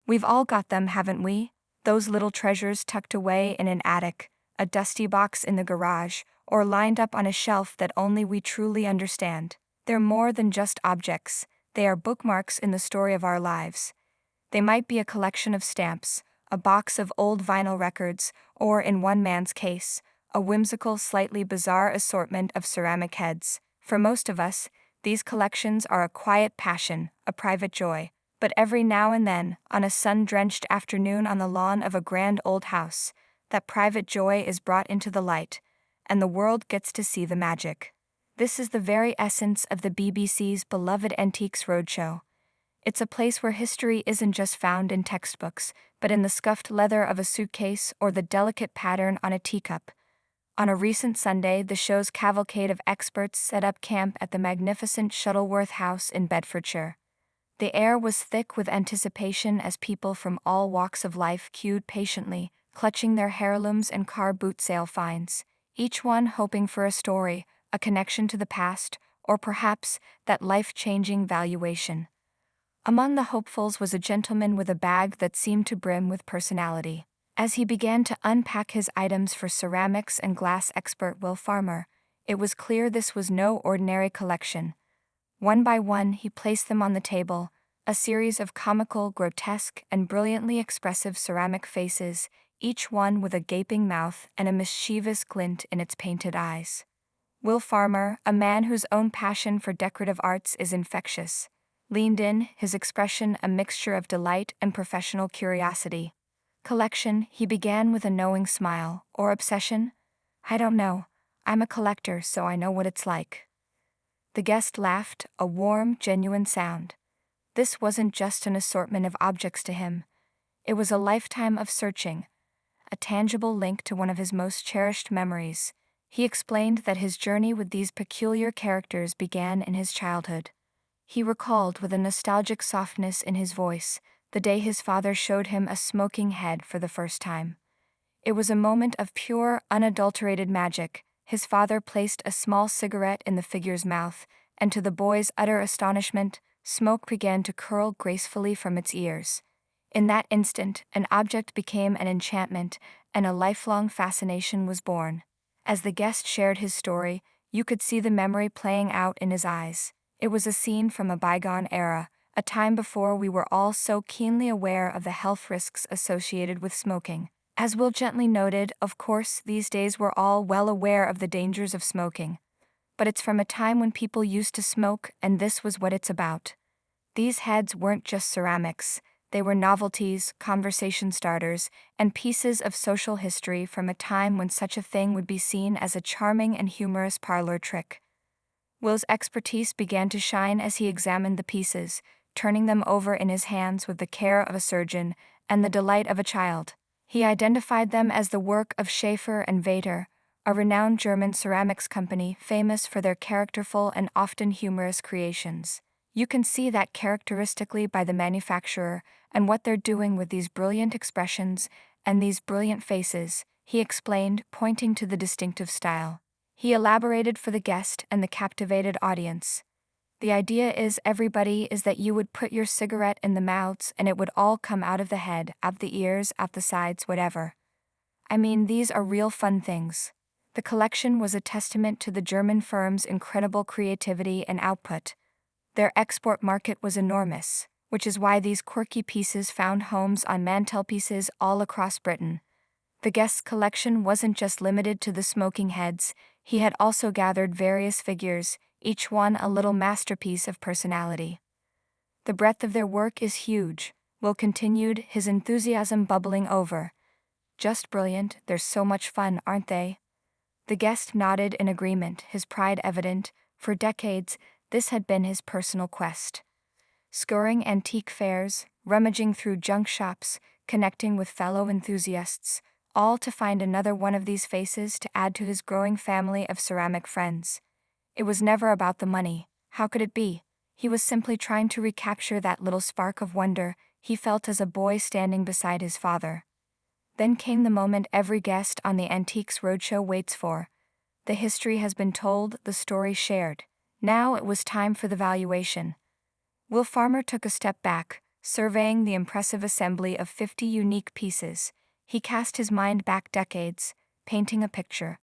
We've all got them, haven't we? Those little treasures tucked away in an attic, a dusty box in the garage, or lined up on a shelf that only we truly understand. They're more than just objects, they are bookmarks in the story of our lives. They might be a collection of stamps, a box of old vinyl records, or in one man's case, a whimsical, slightly bizarre assortment of ceramic heads. For most of us, these collections are a quiet passion, a private joy. But every now and then, on a sun-drenched afternoon on the lawn of a grand old house, that private joy is brought into the light, and the world gets to see the magic. This is the very essence of the BBC's beloved Antiques Roadshow. It's a place where history isn't just found in textbooks, but in the scuffed leather of a suitcase or the delicate pattern on a teacup. On a recent Sunday, the show's cavalcade of experts set up camp at the magnificent Shuttleworth House in Bedfordshire. The air was thick with anticipation as people from all walks of life queued patiently, clutching their heirlooms and car boot sale finds, each one hoping for a story, a connection to the past, or perhaps that life-changing valuation. Among the hopefuls was a gentleman with a bag that seemed to brim with personality. As he began to unpack his items for ceramics and glass expert Will Farmer, it was clear this was no ordinary collection. One by one, he placed them on the table, a series of comical, grotesque, and brilliantly expressive ceramic faces, each one with a gaping mouth and a mischievous glint in its painted eyes. Will Farmer, a man whose own passion for decorative arts is infectious, leaned in, his expression a mixture of delight and professional curiosity. Collection, he began with a knowing smile, or obsession? I don't know. I'm a collector, so I know what it's like. The guest laughed, a warm, genuine sound. This wasn't just an assortment of objects to him. It was a lifetime of searching, a tangible link to one of his most cherished memories. He explained that his journey with these peculiar characters began in his childhood. He recalled with a nostalgic softness in his voice the day his father showed him a smoking head for the first time. It was a moment of pure, unadulterated magic. His father placed a small cigarette in the figure's mouth, and to the boy's utter astonishment, smoke began to curl gracefully from its ears. In that instant, an object became an enchantment, and a lifelong fascination was born. As the guest shared his story, you could see the memory playing out in his eyes. It was a scene from a bygone era, a time before we were all so keenly aware of the health risks associated with smoking. As Will gently noted, of course, these days we're all well aware of the dangers of smoking. But it's from a time when people used to smoke, and this was what it's about. These heads weren't just ceramics, they were novelties, conversation starters, and pieces of social history from a time when such a thing would be seen as a charming and humorous parlor trick. Will's expertise began to shine as he examined the pieces, turning them over in his hands with the care of a surgeon and the delight of a child. He identified them as the work of Schaefer and Vater, a renowned German ceramics company famous for their characterful and often humorous creations. You can see that characteristically by the manufacturer and what they're doing with these brilliant expressions and these brilliant faces, he explained, pointing to the distinctive style. He elaborated for the guest and the captivated audience. The idea is that you would put your cigarette in the mouths and it would all come out of the head, out the ears, out the sides, whatever. I mean, these are real fun things. The collection was a testament to the German firm's incredible creativity and output. Their export market was enormous, which is why these quirky pieces found homes on mantelpieces all across Britain. The guest's collection wasn't just limited to the smoking heads, he had also gathered various figures, each one a little masterpiece of personality. The breadth of their work is huge, Will continued, his enthusiasm bubbling over. Just brilliant, they're so much fun, aren't they? The guest nodded in agreement, his pride evident. For decades, this had been his personal quest. Scouring antique fairs, rummaging through junk shops, connecting with fellow enthusiasts, all to find another one of these faces to add to his growing family of ceramic friends. It was never about the money. How could it be? He was simply trying to recapture that little spark of wonder he felt as a boy standing beside his father. Then came the moment every guest on the Antiques Roadshow waits for. The history has been told, the story shared. Now it was time for the valuation. Will Farmer took a step back, Surveying the impressive assembly of 50 unique pieces, he cast his mind back decades, painting a picture